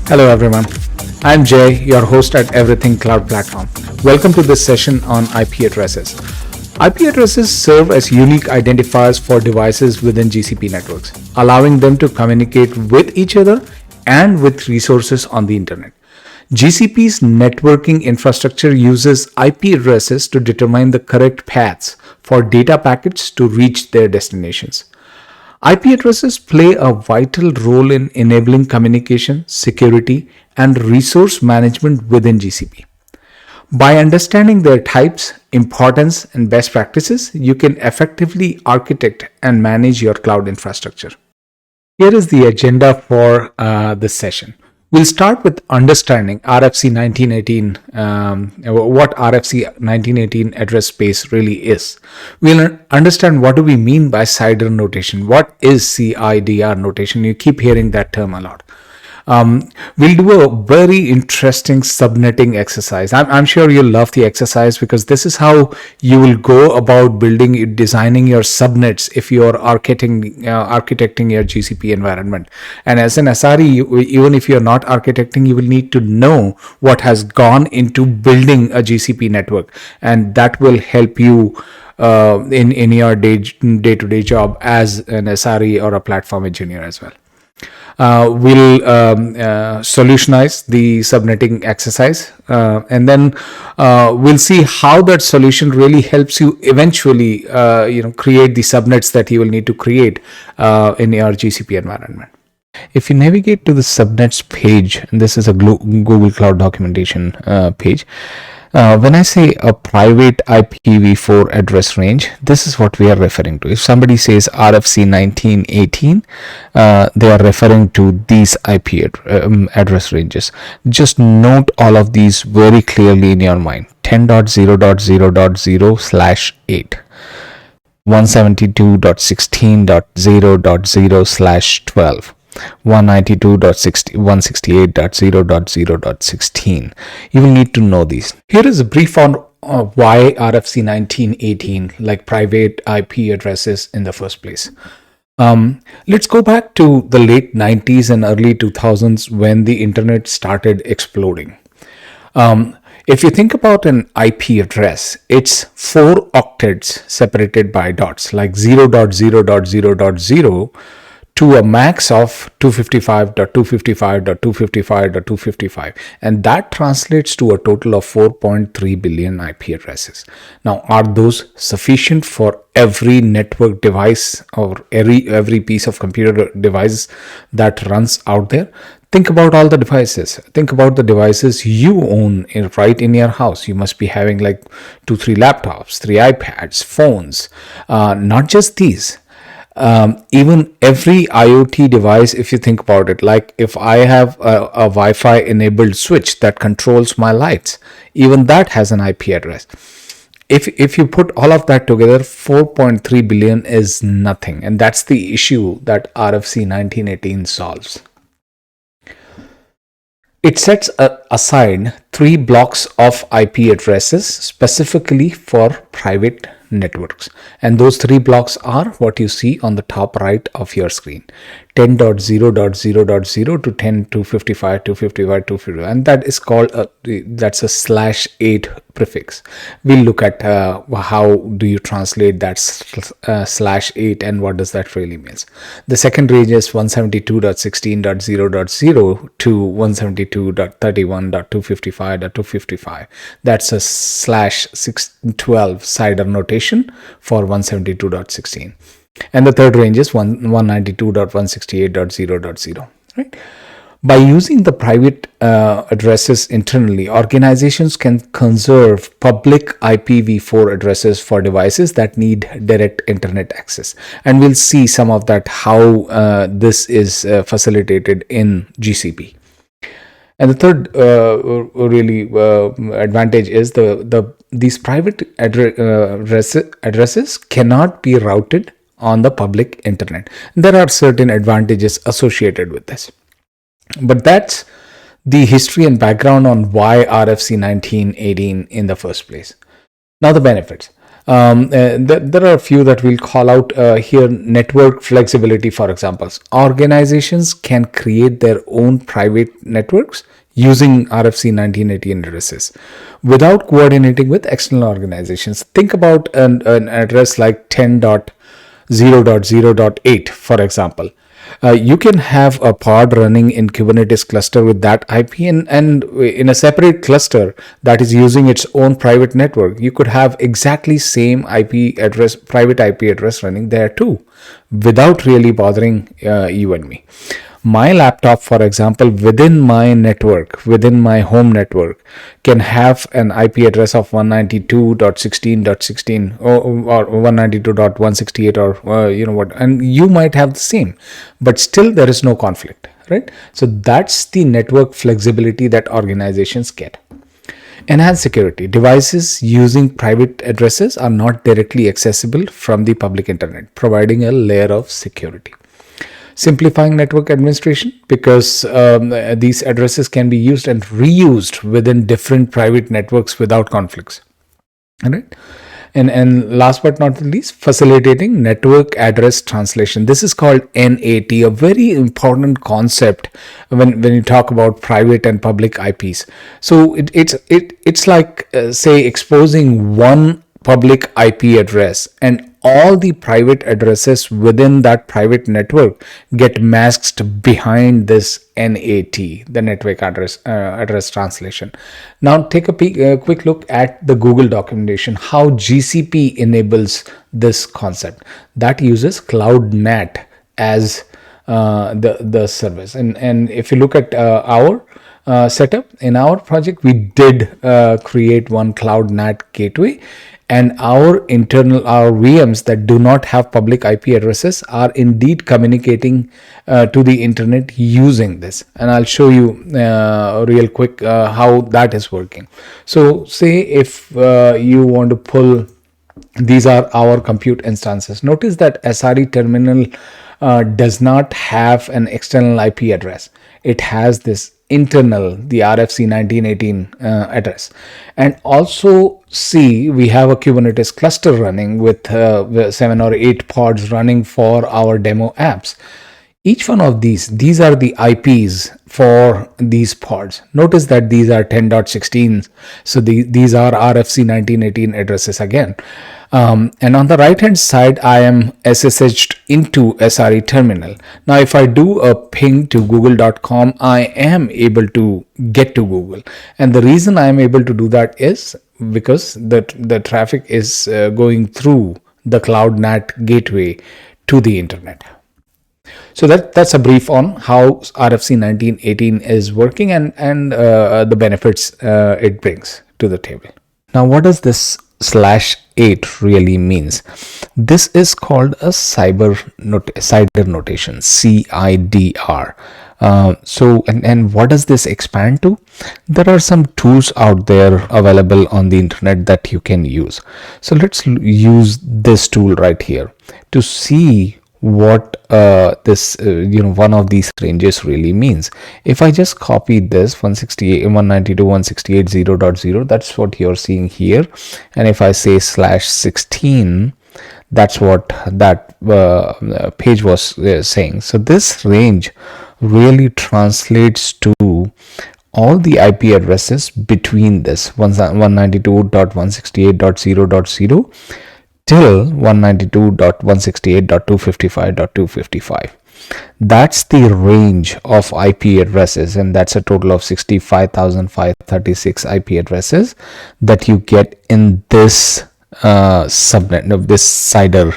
Hello everyone, I'm Jay, your host at Everything Cloud Platform. Welcome to this session on IP addresses. IP addresses serve as unique identifiers for devices within GCP networks, allowing them to communicate with each other and with resources on the internet. GCP's networking infrastructure uses IP addresses to determine the correct paths for data packets to reach their destinations. IP addresses play a vital role in enabling communication, security, and resource management within GCP. By understanding their types, importance, and best practices, you can effectively architect and manage your cloud infrastructure. Here is the agenda for this session. We'll start with understanding RFC 1918, what RFC 1918 address space really is. We'll understand what do we mean by CIDR notation. What is CIDR notation? You keep hearing that term a lot. We'll do a very interesting subnetting exercise. I'm sure you'll love the exercise because this is how you will go about designing your subnets if you're architecting your GCP environment. And as an SRE, even if you're not architecting, you will need to know what has gone into building a GCP network, and that will help you in your day-to-day job as an SRE or a platform engineer as well. We'll solutionize the subnetting exercise, and then we'll see how that solution really helps you eventually create the subnets that you will need to create in your GCP environment. If you navigate to the subnets page, and this is a Google Cloud documentation page, when I say a private IPv4 address range, this is what we are referring to. If somebody says RFC 1918, they are referring to these IP address ranges. Just note all of these very clearly in your mind. 10.0.0.0/8, 172.16.0.0/12, 192.168.0.0.16. You will need to know these. Here is a brief on why RFC 1918 like private IP addresses in the first place. Let's go back to the late 90s and early 2000s when the internet started exploding. If you think about an IP address, it's 4 octets separated by dots, like 0.0.0.0 to a max of 255.255.255.255, and that translates to a total of 4.3 billion IP addresses. Now, are those sufficient for every network device or every piece of computer device that runs out there? Think about all the devices. Think about the devices you own right in your house. You must be having like 2-3 laptops, 3 iPads, phones. Not just these. Even every IoT device, if you think about it, like if I have a Wi-Fi enabled switch that controls my lights, even that has an IP address. If you put all of that together, 4.3 billion is nothing, and that's the issue that RFC 1918 solves. It sets aside 3 blocks of IP addresses specifically for private networks, and those 3 blocks are what you see on the top right of your screen: 10.0.0.0 to 10.255.255.255, and that is called that's a /8 prefix. We'll look at how do you translate that /8 and what does that really mean. The second range is 172.16.0.0 to 172.31.255.255. That's a /12 CIDR notation for 172.16. And the third range is 192.168.0.0, right? By using the private addresses internally, organizations can conserve public IPv4 addresses for devices that need direct internet access. And we'll see some of that, how this is facilitated in GCP. And the third advantage is these private addresses cannot be routed on the public internet. There are certain advantages associated with this. But that's the history and background on why RFC 1918 in the first place. Now the benefits. There are a few that we'll call out here. Network flexibility, for examples. Organizations can create their own private networks using RFC 1918 addresses without coordinating with external organizations. Think about an address like 10.0.0.8, for example. You can have a pod running in Kubernetes cluster with that IP, and in a separate cluster that is using its own private network, you could have exactly same IP address, private IP address running there too, without really bothering you and me. My laptop, for example, within my network, within my home network, can have an IP address of 192.16.16 or 192.168 or what, and you might have the same, but still there is no conflict, right? So that's the network flexibility that organizations get. Enhanced security. Devices using private addresses are not directly accessible from the public internet, providing a layer of security. Simplifying network administration, because these addresses can be used and reused within different private networks without conflicts. All right. And last but not least, facilitating network address translation. This is called NAT, a very important concept when you talk about private and public IPs. So it's like say exposing one public IP address, and all the private addresses within that private network get masked behind this NAT, the network address translation. Now take a quick look at the Google documentation, how GCP enables this concept. That uses Cloud NAT as the service. And if you look at our setup in our project, we did create one Cloud NAT gateway, and our VMs that do not have public IP addresses are indeed communicating to the internet using this. And I'll show you real quick how that is working. So say if you want to pull, these are our compute instances. Notice that SRE terminal does not have an external IP address. It has this internal, the RFC 1918 address. And also see, we have a Kubernetes cluster running with 7 or 8 pods running for our demo apps. Each one of these are the IPs for these pods. Notice that these are 10.16. So these are RFC 1918 addresses again. And on the right hand side, I am SSH'd into SRE terminal. Now, if I do a ping to google.com, I am able to get to Google. And the reason I am able to do that is because the traffic is going through the Cloud NAT gateway to the internet. So that's a brief on how RFC 1918 is working and the benefits it brings to the table. Now, what does this /8 really means? This is called a CIDR notation, CIDR. So what does this expand to? There are some tools out there available on the internet that you can use. So let's use this tool right here to see what this one of these ranges really means. If I just copy this 192.168.0.0, that's what you're seeing here, and if I say /16, that's what that page was saying. So this range really translates to all the IP addresses between this 192.168.0.0 till 192.168.255.255. That's the range of IP addresses, and that's a total of 65,536 IP addresses that you get in this subnet of this CIDR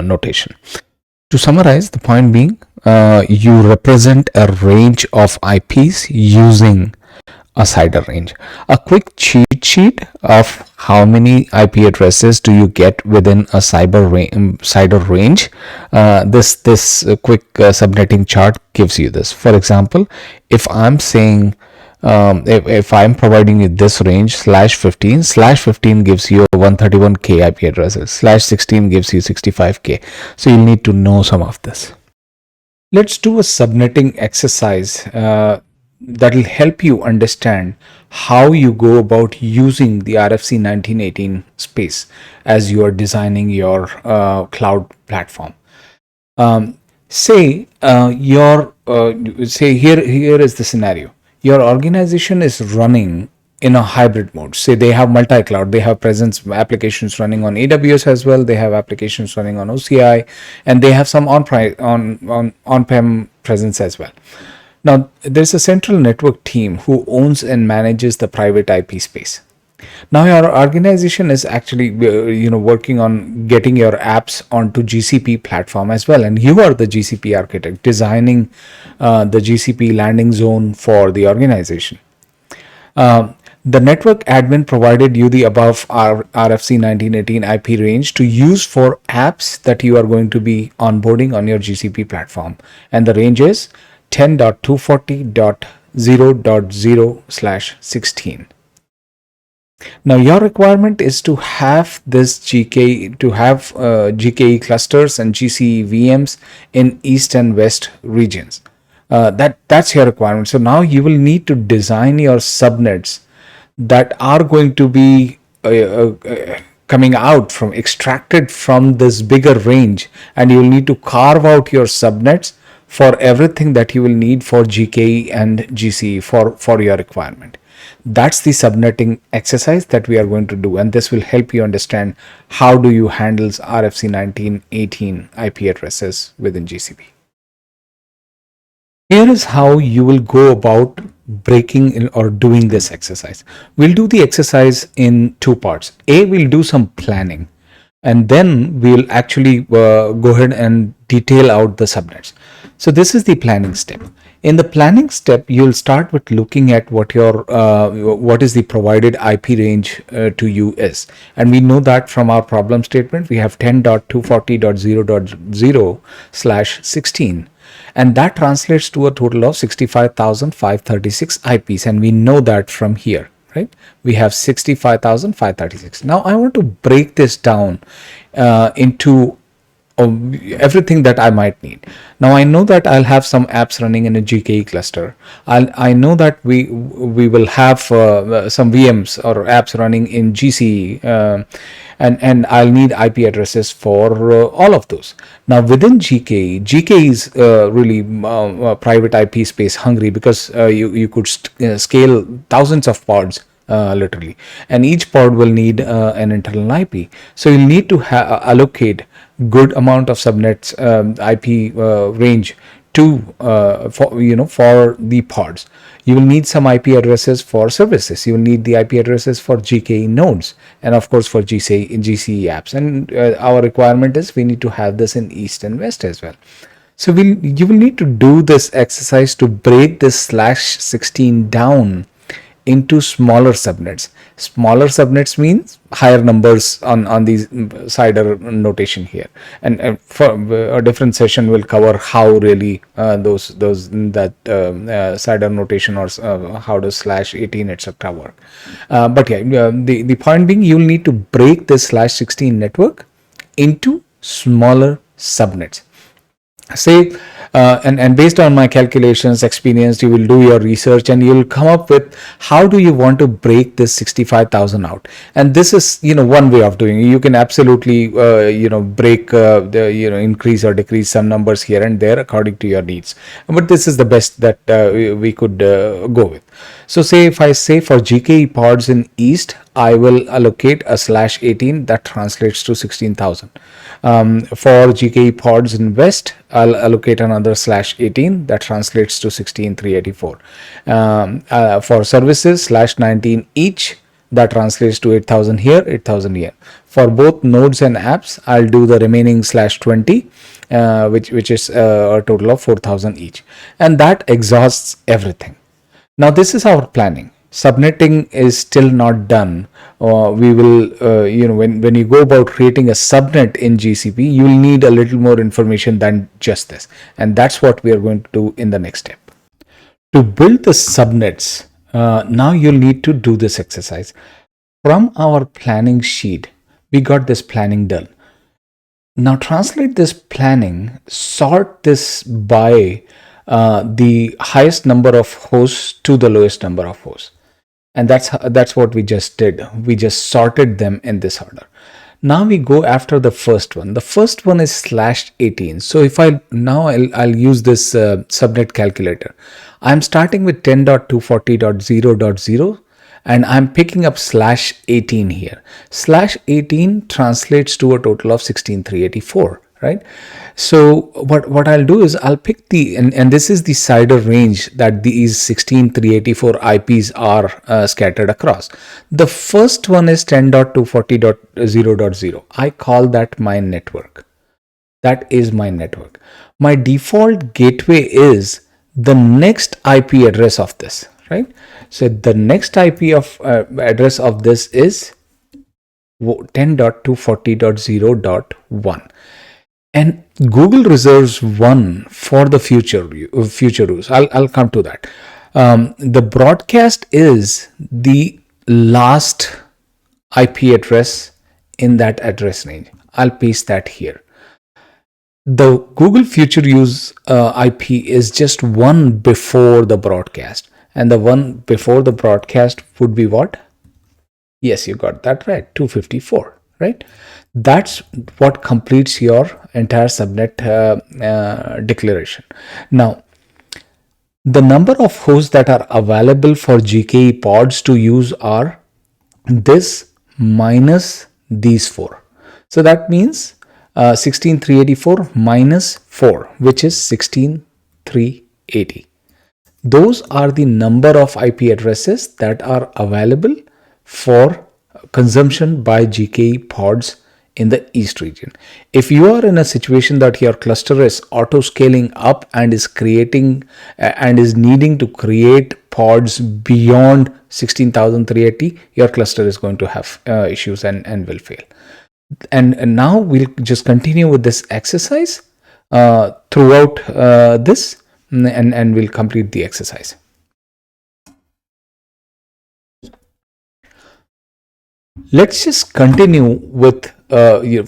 notation. To summarize, the point being, you represent a range of IPs using a CIDR range. A quick cheat sheet of how many IP addresses do you get within a CIDR range. This quick subnetting chart gives you this. For example, if I'm saying if I'm providing you this range /15 gives you 131k IP addresses, /16 gives you 65k. So you'll need to know some of this. Let's do a subnetting exercise that will help you understand how you go about using the RFC 1918 space as you are designing your cloud platform. Say your say here is the scenario. Your organization is running in a hybrid mode. Say they have multi-cloud, they have presence applications running on AWS as well, they have applications running on OCI, and they have some on-prem presence as well. Now there's a central network team who owns and manages the private IP space. Now your organization is actually working on getting your apps onto GCP platform as well, and you are the GCP architect designing the GCP landing zone for the organization. The network admin provided you the above RFC 1918 IP range to use for apps that you are going to be onboarding on your GCP platform, and the range is 10.240.0.0/16. Now your requirement is to have this GKE clusters and GCE VMs in East and West regions. That's your requirement. So now you will need to design your subnets that are going to be coming out from extracted from this bigger range, and you will need to carve out your subnets for everything that you will need for GKE and GCE for your requirement. That's the subnetting exercise that we are going to do, and this will help you understand how do you handle RFC 1918 IP addresses within GCP. Here is how you will go about breaking in or doing this exercise. We'll do the exercise in two parts. A, we'll do some planning, and then we'll actually go ahead and detail out the subnets. So this is the planning step. In the planning step, you'll start with looking at what is the provided IP range to you is, and we know that from our problem statement we have 10.240.0.0/16, and that translates to a total of 65,536 IPs, and we know that from here, right? We have 65,536. Now I want to break this down into everything that I might need. Now I know that I'll have some apps running in a GKE cluster. I know that we will have some VMs or apps running in GCE, and I'll need IP addresses for all of those. Now within GKE is really private IP space hungry, because you could scale thousands of pods. Literally, and each pod will need an internal IP. So you'll need to allocate good amount of subnets IP range to for the pods. You will need some IP addresses for services. You will need the IP addresses for GKE nodes, and of course for GCE apps. And our requirement is we need to have this in East and West as well. So you will need to do this exercise to break this /16 down into smaller subnets. Smaller subnets means higher numbers on these CIDR notation here, and for a different session will cover how really that CIDR notation or how does /18 etc. work. But yeah, the point being, you'll need to break this /16 network into smaller subnets. Say and based on my calculations, experience, you will do your research and you'll come up with how do you want to break this 65,000 out. And this is one way of doing it. You can absolutely break increase or decrease some numbers here and there according to your needs, but this is the best that we could go with. So say if I say for GKE pods in East, I will allocate a /18 that translates to 16,000. For GKE pods in West, I'll allocate another /18 that translates to 16,384. For services /19 each, that translates to 8,000 here, 8,000 here. For both nodes and apps, I'll do the remaining /20, which is a total of 4,000 each, and that exhausts everything. Now this is our planning. Subnetting is still not done. We will, when you go about creating a subnet in GCP, you will need a little more information than just this, and that's what we are going to do in the next step. To build the subnets, now you'll need to do this exercise. From our planning sheet, we got this planning done. Now translate this planning, sort this by the highest number of hosts to the lowest number of hosts. And that's what we just did. We just sorted them in this order. Now we go after the first one. The first one is /18. So if I'll use this subnet calculator. I'm starting with 10.240.0.0 and I'm picking up /18 here. /18 translates to a total of 16384, right? So what I'll do is I'll pick and this is the CIDR range that these 16384 IPs are scattered across. The first one is 10.240.0.0. I call that my network. That is my network. My default gateway is the next IP address of this, right? So the next IP address of this is 10.240.0.1. And Google reserves one for the future use. I'll come to that. The broadcast is the last IP address in that address range. I'll paste that here. The Google future use IP is just one before the broadcast, and the one before the broadcast would be what? Yes, you got that right, 254, right? That's what completes your entire subnet declaration. Now, the number of hosts that are available for GKE pods to use are this minus these four. So that means 16384 minus 4, which is 16380. Those are the number of IP addresses that are available for consumption by GKE pods in the East region. If you are in a situation that your cluster is auto scaling up and is creating and is needing to create pods beyond 16,380, your cluster is going to have issues and will fail. And now we'll just continue with this exercise throughout this, and we'll complete the exercise. Let's just continue with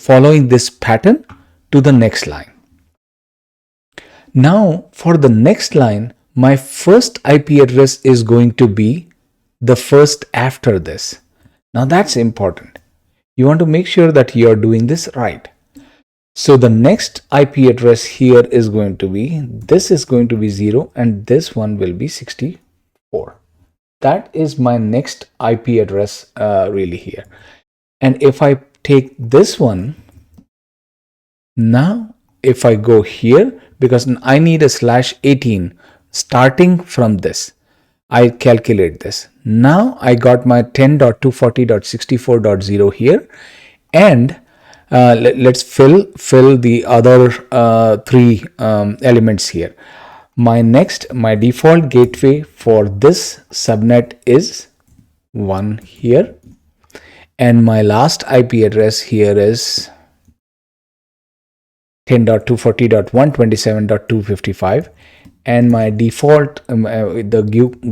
following this pattern to the next line. Now for the next line, my first IP address is going to be the first after this. Now that's important. You want to make sure that you are doing this right. So the next IP address here is going to be, this is going to be 0 and this one will be 64. That is my next IP address really here. And if I take this one, now if I go here, because I need a /18 starting from this, I calculate this. Now I got my 10.240.64.0 here, and let's fill the other three elements here. My default gateway for this subnet is 1 here, and my last IP address here is 10.240.127.255, and my default the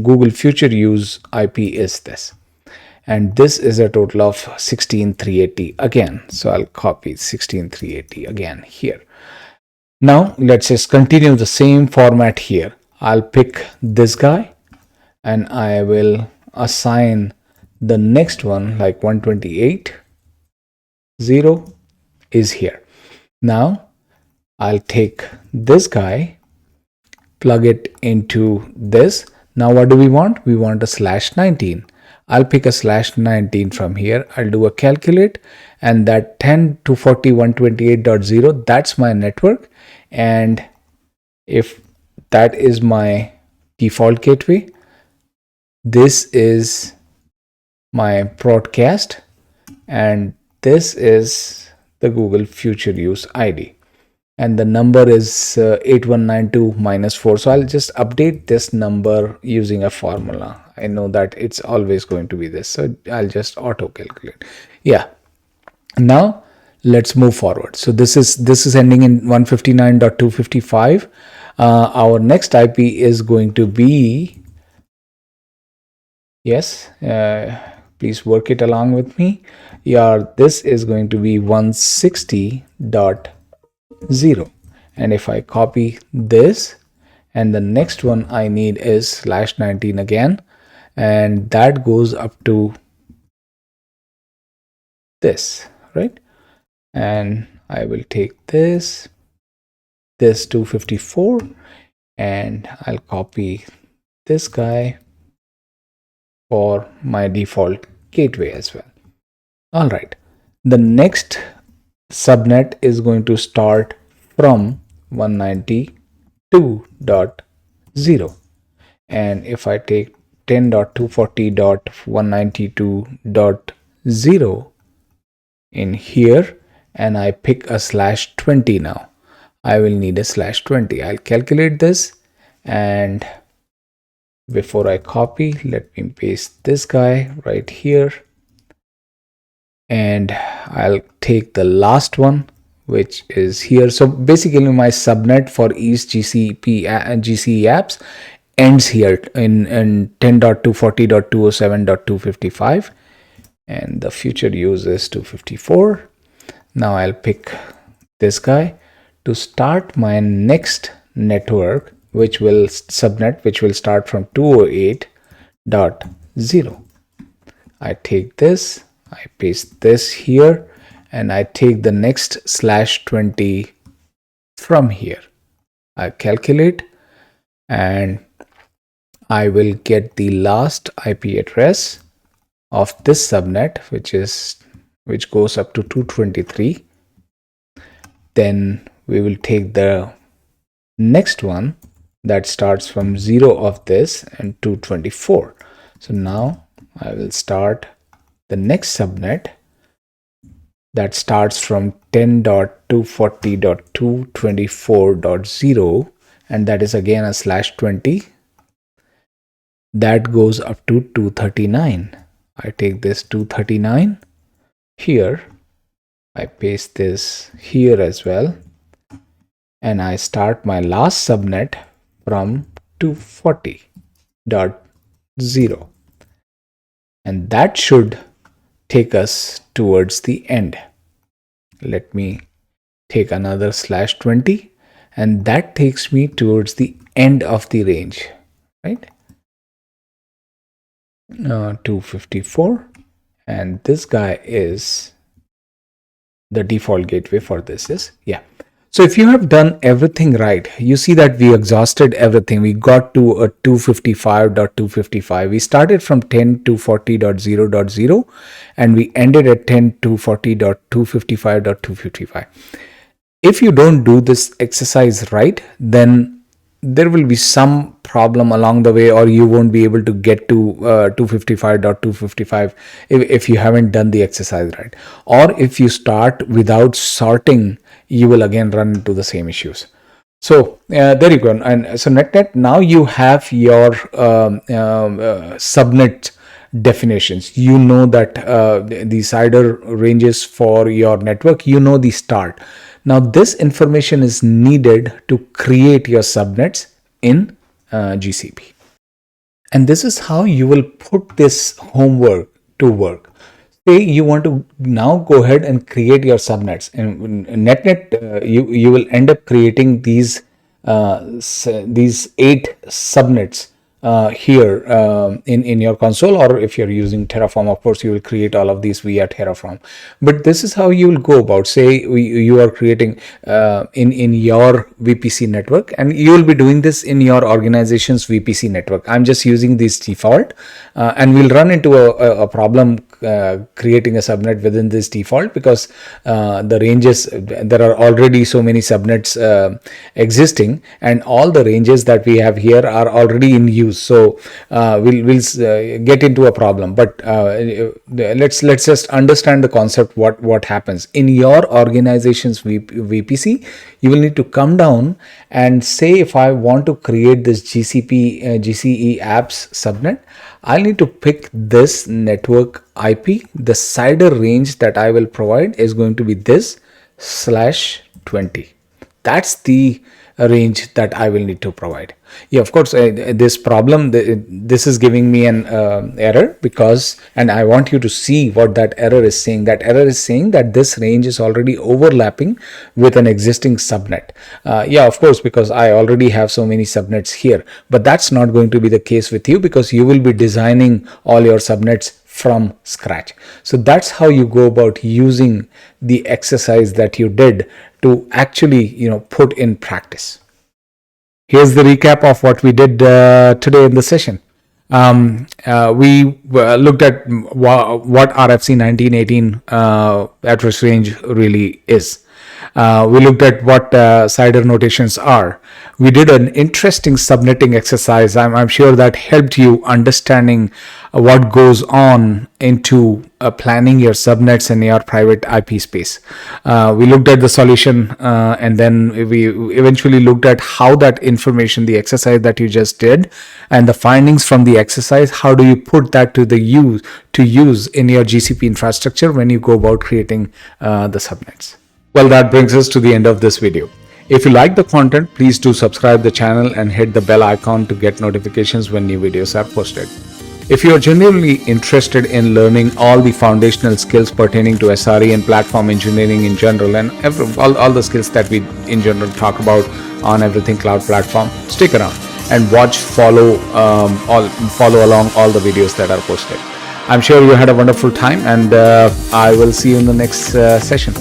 Google future use IP is this, and this is a total of 16380 again. So I'll copy 16380 again here. Now let's just continue the same format here. I'll pick this guy and I will assign the next one, like 128.0 is here. Now I'll take this guy, plug it into this. Now what do we want? We want a /19. I'll pick a /19 from here. I'll do a calculate, and that 10.240.128.0, that's my network. And if that is my default gateway, this is my broadcast, and this is the Google future use ID. And the number is 8192 minus 4. So I'll just update this number using a formula. I know that it's always going to be this, so I'll just auto calculate. Yeah. Now let's move forward. So this is ending in 159.255. Our next IP is going to be, yes, please work it along with me. Yeah, this is going to be 160.0. And if I copy this, and the next one I need is /19 again, and that goes up to this, right? And I will take this 254, and I'll copy this guy for my default gateway as well. All right, the next subnet is going to start from 192.0, and if I take 10.240.192.0 in here and I pick a /20, now I will need a /20. I'll calculate this, and before I copy, let me paste this guy right here, and I'll take the last one, which is here. So basically my subnet for each GCP and GCE apps ends here in 10.240.207.255, and the future use is 254. Now I'll pick this guy to start my next network, which will start from 208.0. I take this, I paste this here, and I take the next /20 from here. I calculate, and I will get the last IP address of this subnet, which goes up to 223. Then we will take the next one that starts from 0 of this and 224. So now I will start the next subnet that starts from 10.240.224.0, and that is again a /20 that goes up to 239. I take this 239 here, I paste this here as well, and I start my last subnet from 240.0, and that should take us towards the end. Let me take another /20, and that takes me towards the end of the range, right? 254, and this guy is the default gateway for this is, yeah. So if you have done everything right, you see that we exhausted everything. We got to a 255.255. We started from 10.240.0.0 and we ended at 10.240.255.255. If you don't do this exercise right, then there will be some problem along the way, or you won't be able to get to 255.255 if you haven't done the exercise right. Or if you start without sorting, you will again run into the same issues. So there you go. And so net, now you have your subnet definitions. You know that the CIDR ranges for your network, you know the start. Now this information is needed to create your subnets in GCP. And this is how you will put this homework to work. Say you want to now go ahead and create your subnets. And in net, you will end up creating these 8 subnets here in your console, or if you're using Terraform, of course you will create all of these via Terraform. But this is how you will go about. Say you are creating in your VPC network, and you will be doing this in your organization's VPC network. I'm just using this default, and we'll run into a problem creating a subnet within this default, because the ranges, there are already so many subnets existing, and all the ranges that we have here are already in use. So we'll get into a problem, but let's just understand the concept. What happens in your organization's VPC? You will need to come down and say, if I want to create this GCE apps subnet, I'll need to pick this network IP. The CIDR range that I will provide is going to be this /20. That's the range that I will need to provide. Yeah, of course, this problem, this is giving me an error because, and I want you to see what that error is saying. That error is saying that this range is already overlapping with an existing subnet. Yeah, of course, because I already have so many subnets here, but that's not going to be the case with you because you will be designing all your subnets from scratch. So that's how you go about using the exercise that you did to actually, put in practice. Here's the recap of what we did today in the session. We looked at what RFC 1918 address range really is. We looked at what CIDR notations are. We did an interesting subnetting exercise. I'm sure that helped you understanding what goes on into planning your subnets in your private IP space. We looked at the solution and then we eventually looked at how that information, the exercise that you just did, and the findings from the exercise, how do you put that to use in your GCP infrastructure when you go about creating the subnets. Well, that brings us to the end of this video. If you like the content, please do subscribe the channel and hit the bell icon to get notifications when new videos are posted. If you are genuinely interested in learning all the foundational skills pertaining to SRE and platform engineering in general, and all the skills that we in general talk about on Everything Cloud Platform, stick around and follow along all the videos that are posted. I'm sure you had a wonderful time, and I will see you in the next session.